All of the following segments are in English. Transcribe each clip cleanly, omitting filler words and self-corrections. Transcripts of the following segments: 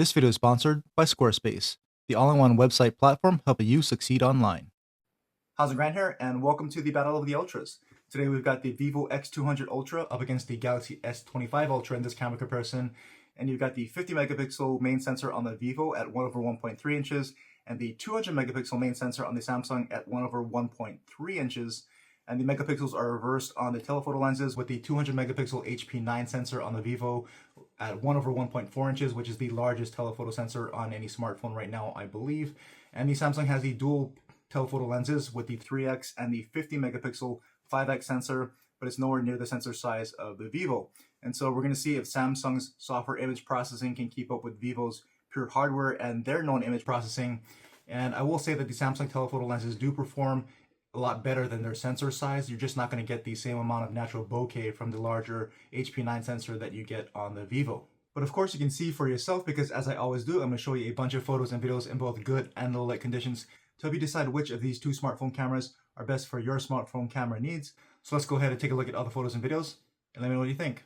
This video is sponsored by Squarespace, the all-in-one website platform helping you succeed online. How's it, Grant here, and welcome to the Battle of the Ultras. Today we've got the Vivo X200 Ultra up against the Galaxy S25 Ultra in this camera comparison, and you've got the 50 megapixel main sensor on the Vivo at 1/1.3 inches, and the 200 megapixel main sensor on the Samsung at 1/1.3 inches. And the megapixels are reversed on the telephoto lenses, with the 200 megapixel HP9 sensor on the Vivo at 1/1.4 inches, which is the largest telephoto sensor on any smartphone right now, I believe. And the Samsung has the dual telephoto lenses with the 3x and the 50 megapixel 5x sensor, but it's nowhere near the sensor size of the Vivo. And so we're going to see if Samsung's software image processing can keep up with Vivo's pure hardware and their known image processing. And I will say that the Samsung telephoto lenses do perform a lot better than their sensor size. You're just not going to get the same amount of natural bokeh from the larger HP9 sensor that you get on the Vivo. But of course you can see for yourself, because as I always do, I'm going to show you a bunch of photos and videos in both good and low light conditions to help you decide which of these two smartphone cameras are best for your smartphone camera needs. So let's go ahead and take a look at all the photos and videos and let me know what you think.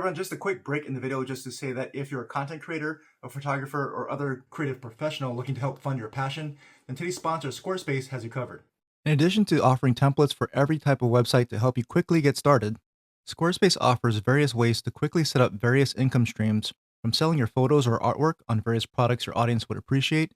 everyone, just a quick break in the video just to say that if you're a content creator, a photographer, or other creative professional looking to help fund your passion, then today's sponsor, Squarespace, has you covered. In addition to offering templates for every type of website to help you quickly get started, Squarespace offers various ways to quickly set up various income streams, from selling your photos or artwork on various products your audience would appreciate,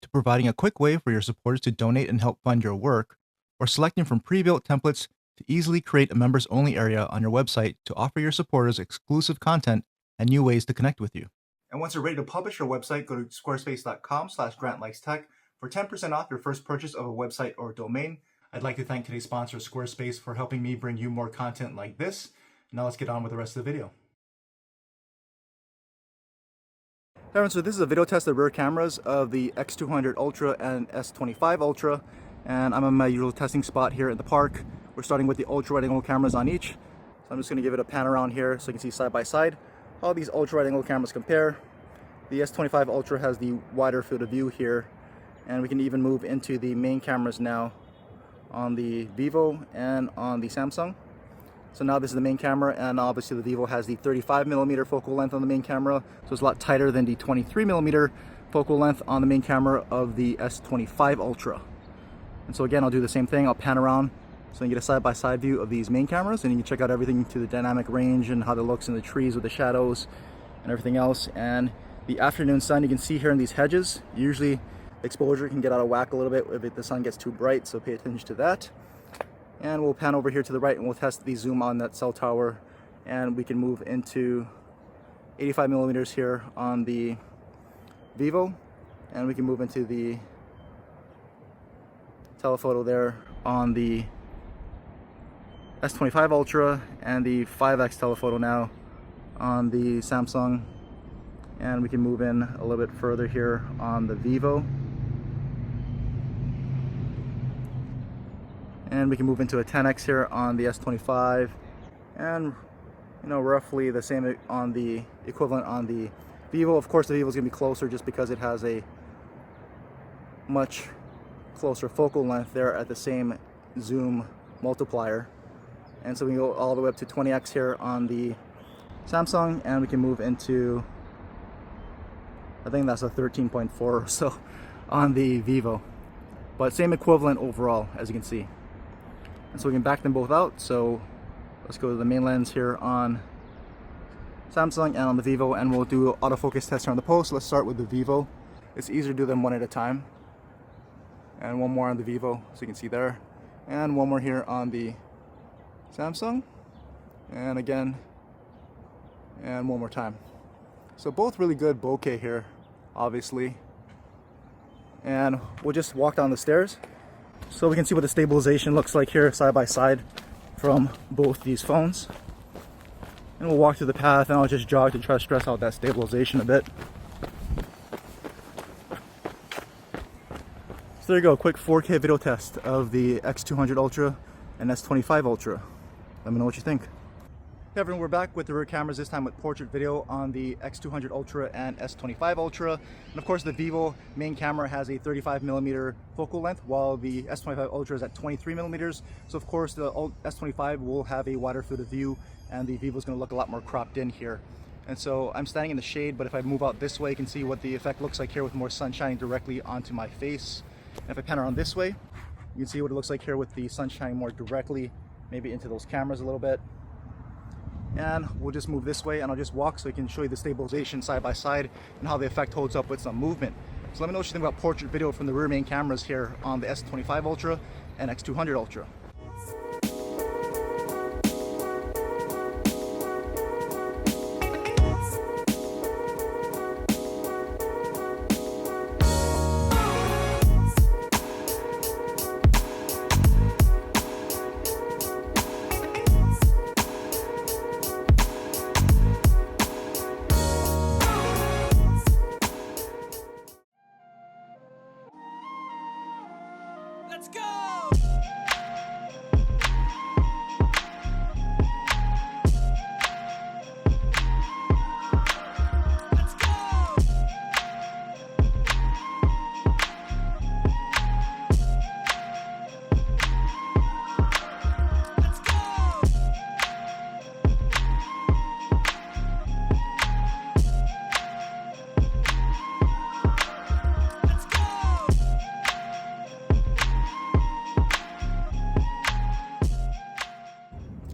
to providing a quick way for your supporters to donate and help fund your work, or selecting from pre-built templates to easily create a members-only area on your website to offer your supporters exclusive content and new ways to connect with you. And once you're ready to publish your website, go to squarespace.com/grantlikestech for 10% off your first purchase of a website or domain. I'd like to thank today's sponsor, Squarespace, for helping me bring you more content like this. Now let's get on with the rest of the video. Everyone, so this is a video test of rear cameras of the X200 Ultra and S25 Ultra, and I'm on my usual testing spot here at the park. We're starting with the ultra wide angle cameras on each. So I'm just going to give it a pan around here so you can see side by side how these ultra wide angle cameras compare. The S25 Ultra has the wider field of view here, and we can even move into the main cameras now on the Vivo and on the Samsung. So now this is the main camera, and obviously the Vivo has the 35mm focal length on the main camera, so it's a lot tighter than the 23mm focal length on the main camera of the S25 Ultra. And so again, I'll do the same thing. I'll pan around so you can get a side-by-side view of these main cameras, and you can check out everything to the dynamic range and how it looks in the trees with the shadows and everything else. And the afternoon sun, you can see here in these hedges, usually exposure can get out of whack a little bit if the sun gets too bright, so pay attention to that. And we'll pan over here to the right and we'll test the zoom on that cell tower, and we can move into 85mm here on the Vivo, and we can move into the telephoto there on the S25 Ultra, and the 5x telephoto now on the Samsung, and we can move in a little bit further here on the Vivo, and we can move into a 10x here on the S25, and roughly the same on the equivalent on the Vivo. Of course the Vivo is going to be closer just because it has a much closer focal length there at the same zoom multiplier. And so we can go all the way up to 20x here on the Samsung, and we can move into, I think that's a 13.4 or so on the Vivo, but same equivalent overall, as you can see. And so we can back them both out. So let's go to the main lens here on Samsung and on the Vivo, and we'll do autofocus test here on the post. Let's start with the Vivo. It's easier to do them one at a time. And one more on the Vivo, so you can see there, and one more here on the Samsung, and again, and one more time. So both really good bokeh here, obviously. And we'll just walk down the stairs so we can see what the stabilization looks like here side by side from both these phones. And we'll walk through the path, and I'll just jog to try to stress out that stabilization a bit. So there you go, a quick 4K video test of the X200 Ultra and S25 Ultra. Let me know what you think. Hey everyone, we're back with the rear cameras, this time with portrait video on the X200 Ultra and S25 Ultra. And of course the Vivo main camera has a 35mm focal length, while the S25 Ultra is at 23mm. So of course the S25 will have a wider field of view, and the Vivo is going to look a lot more cropped in here. And so I'm standing in the shade, but if I move out this way, you can see what the effect looks like here with more sun shining directly onto my face. And if I pan around this way, you can see what it looks like here with the sun shining more directly, maybe into those cameras a little bit. And we'll just move this way, and I'll just walk so I can show you the stabilization side by side and how the effect holds up with some movement. So let me know what you think about portrait video from the rear main cameras here on the S25 Ultra and X200 Ultra. Let's go! Let's go! Let's go!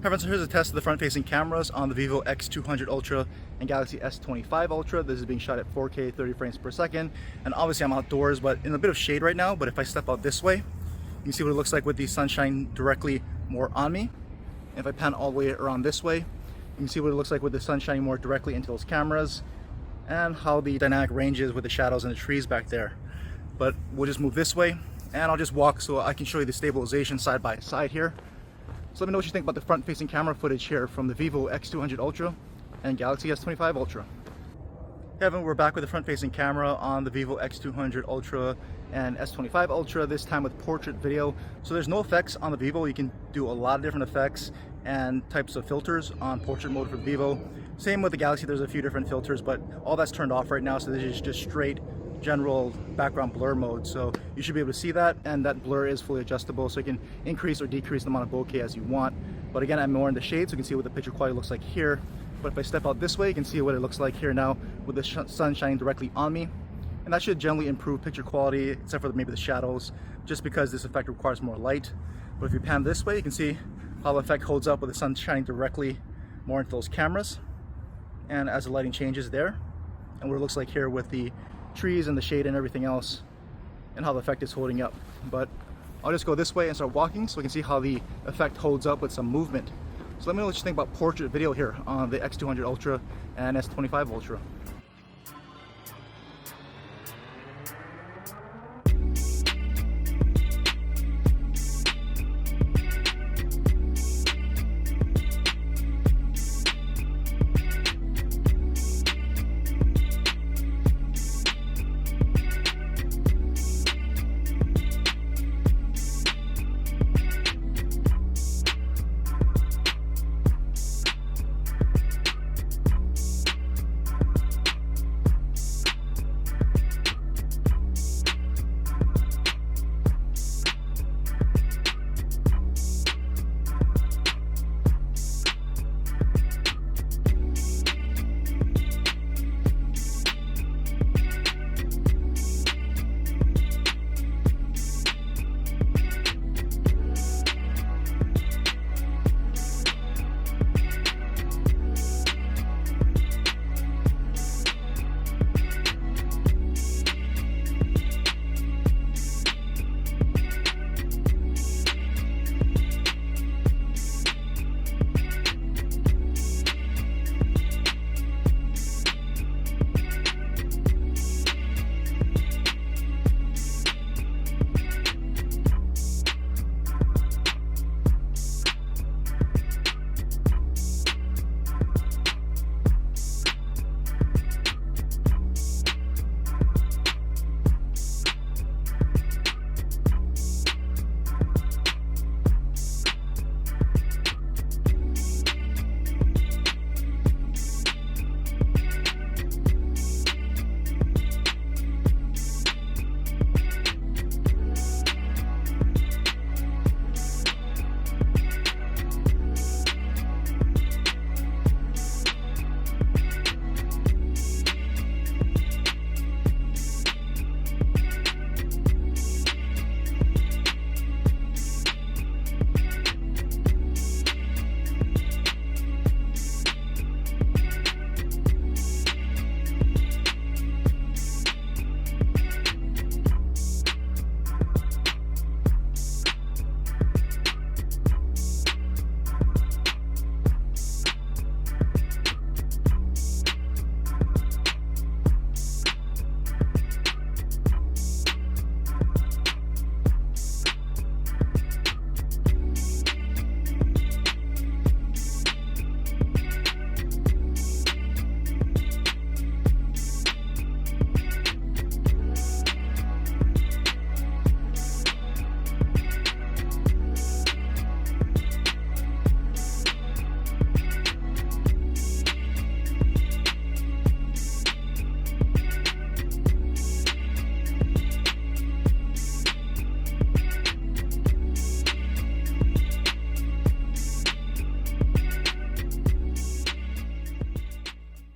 So here's a test of the front-facing cameras on the Vivo X200 Ultra and Galaxy S25 Ultra. This is being shot at 4K 30 frames per second, and obviously I'm outdoors but in a bit of shade right now. But if I step out this way, you can see what it looks like with the sunshine directly more on me. And if I pan all the way around this way, you can see what it looks like with the sun shining more directly into those cameras, and how the dynamic range is with the shadows and the trees back there. But we'll just move this way and I'll just walk so I can show you the stabilization side by side here. So let me know what you think about the front-facing camera footage here from the Vivo X200 Ultra and Galaxy S25 Ultra. Kevin, we're back with the front-facing camera on the Vivo X200 Ultra and S25 Ultra, this time with portrait video. So there's no effects on the Vivo. You can do a lot of different effects and types of filters on portrait mode for the Vivo. Same with the Galaxy, there's a few different filters, but all that's turned off right now, so this is just straight general background blur mode. So you should be able to see that, and that blur is fully adjustable, so you can increase or decrease the amount of bokeh as you want. But again, I'm more in the shade, so you can see what the picture quality looks like here. But if I step out this way, you can see what it looks like here now with the sun shining directly on me. And that should generally improve picture quality, except for maybe the shadows, just because this effect requires more light. But if you pan this way, you can see how the effect holds up with the sun shining directly more into those cameras. And as the lighting changes there, and what it looks like here with the trees and the shade and everything else, and how the effect is holding up. But I'll just go this way and start walking so we can see how the effect holds up with some movement. So let me know what you think about portrait video here on the X200 Ultra and S25 Ultra.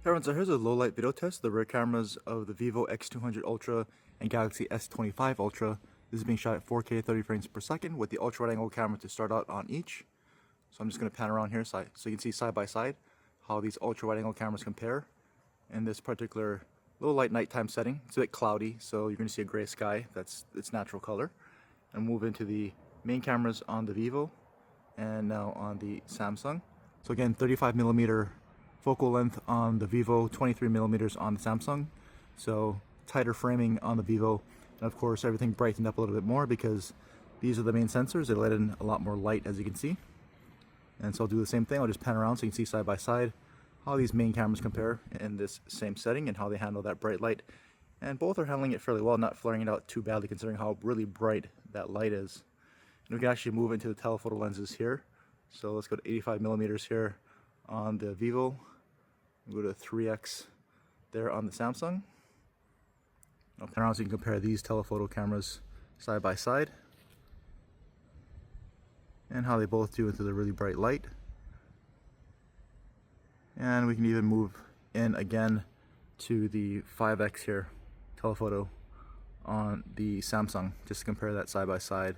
Everyone, so here's a low light video test of the rear cameras of the Vivo X200 Ultra and Galaxy S25 Ultra. This is being shot at 4K 30 frames per second with the ultra wide angle camera to start out on each. So I'm just going to pan around here so you can see side by side how these ultra wide angle cameras compare in this particular low light nighttime setting. It's a bit cloudy, so you're going to see a gray sky. That's its natural color. And move into the main cameras on the Vivo and now on the Samsung. So again, 35mm focal length on the Vivo, 23mm on the Samsung. So tighter framing on the Vivo, and of course everything brightened up a little bit more because these are the main sensors. They let in a lot more light, as you can see. And so I'll do the same thing. I'll just pan around so you can see side by side how these main cameras compare in this same setting and how they handle that bright light. And both are handling it fairly well, not flaring it out too badly considering how really bright that light is. And we can actually move into the telephoto lenses here. So let's go to 85mm here on the Vivo. We'll go to 3x there on the Samsung. I'll pan around so you can compare these telephoto cameras side by side and how they both do into the really bright light. And we can even move in again to the 5x here telephoto on the Samsung, just to compare that side by side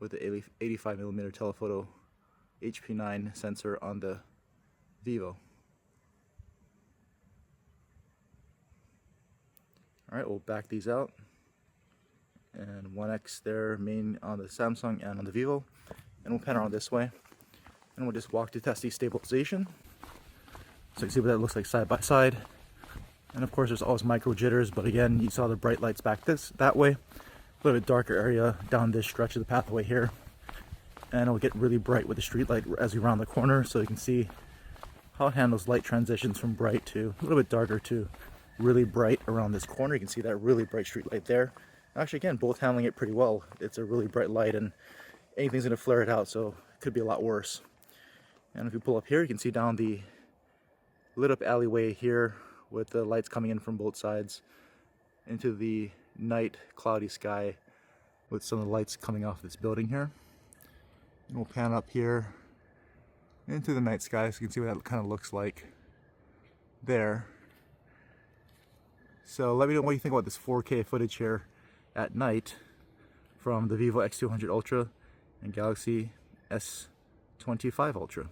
with the 85mm telephoto HP9 sensor on the Vivo. Alright, we'll back these out. And 1x there, main on the Samsung and on the Vivo. And we'll pan around this way. And we'll just walk to test the stabilization. So you can see what that looks like side by side. And of course there's always micro jitters, but again, you saw the bright lights back that way. A little bit darker area down this stretch of the pathway here. And it'll get really bright with the street light as we round the corner, so you can see how it handles light transitions from bright to a little bit darker to really bright around this corner. You can see that really bright street light there. Actually, again, both handling it pretty well. It's a really bright light and anything's going to flare it out, so it could be a lot worse. And if you pull up here, you can see down the lit up alleyway here with the lights coming in from both sides into the night cloudy sky with some of the lights coming off this building here. And we'll pan up here into the night sky so you can see what that kind of looks like there. So let me know what you think about this 4K footage here at night from the Vivo X200 Ultra and Galaxy S25 Ultra.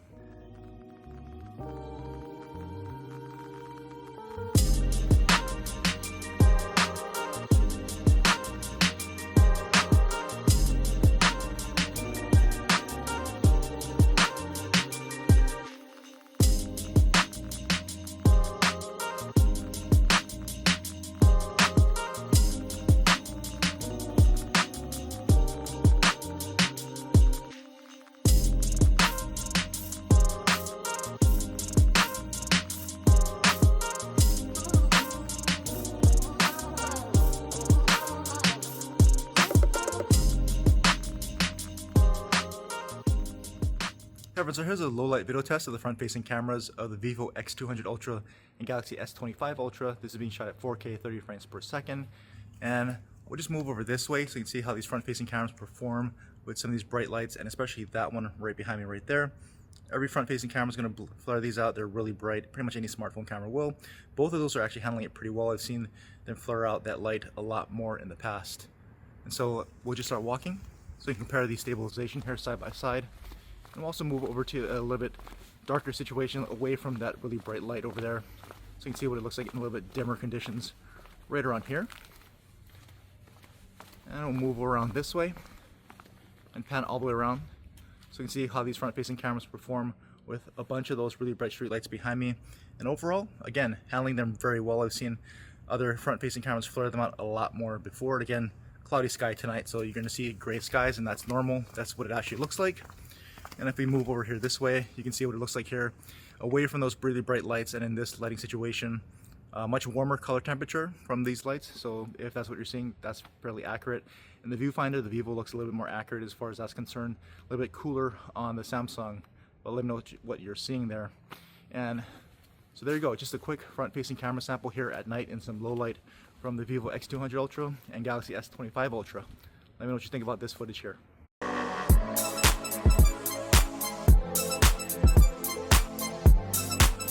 So here's a low light video test of the front facing cameras of the Vivo X200 Ultra and Galaxy S25 Ultra. This is being shot at 4K 30 frames per second. And we'll just move over this way so you can see how these front facing cameras perform with some of these bright lights, and especially that one right behind me right there. Every front facing camera is going to flare these out. They're really bright. Pretty much any smartphone camera will. Both of those are actually handling it pretty well. I've seen them flare out that light a lot more in the past. And so we'll just start walking so you can compare the stabilization here side by side. And we'll also move over to a little bit darker situation away from that really bright light over there, so you can see what it looks like in a little bit dimmer conditions right around here. And we'll move around this way and pan all the way around so you can see how these front facing cameras perform with a bunch of those really bright street lights behind me. And overall, again, handling them very well. I've seen other front facing cameras flare them out a lot more before. And again, cloudy sky tonight, so you're going to see gray skies, and that's normal. That's what it actually looks like. And if we move over here this way, you can see what it looks like here, away from those really bright lights, and in this lighting situation, much warmer color temperature from these lights. So if that's what you're seeing, that's fairly accurate. In the viewfinder, the Vivo looks a little bit more accurate as far as that's concerned. A little bit cooler on the Samsung, but let me know what you're seeing there. And so there you go, just a quick front-facing camera sample here at night in some low light from the Vivo X200 Ultra and Galaxy S25 Ultra. Let me know what you think about this footage here.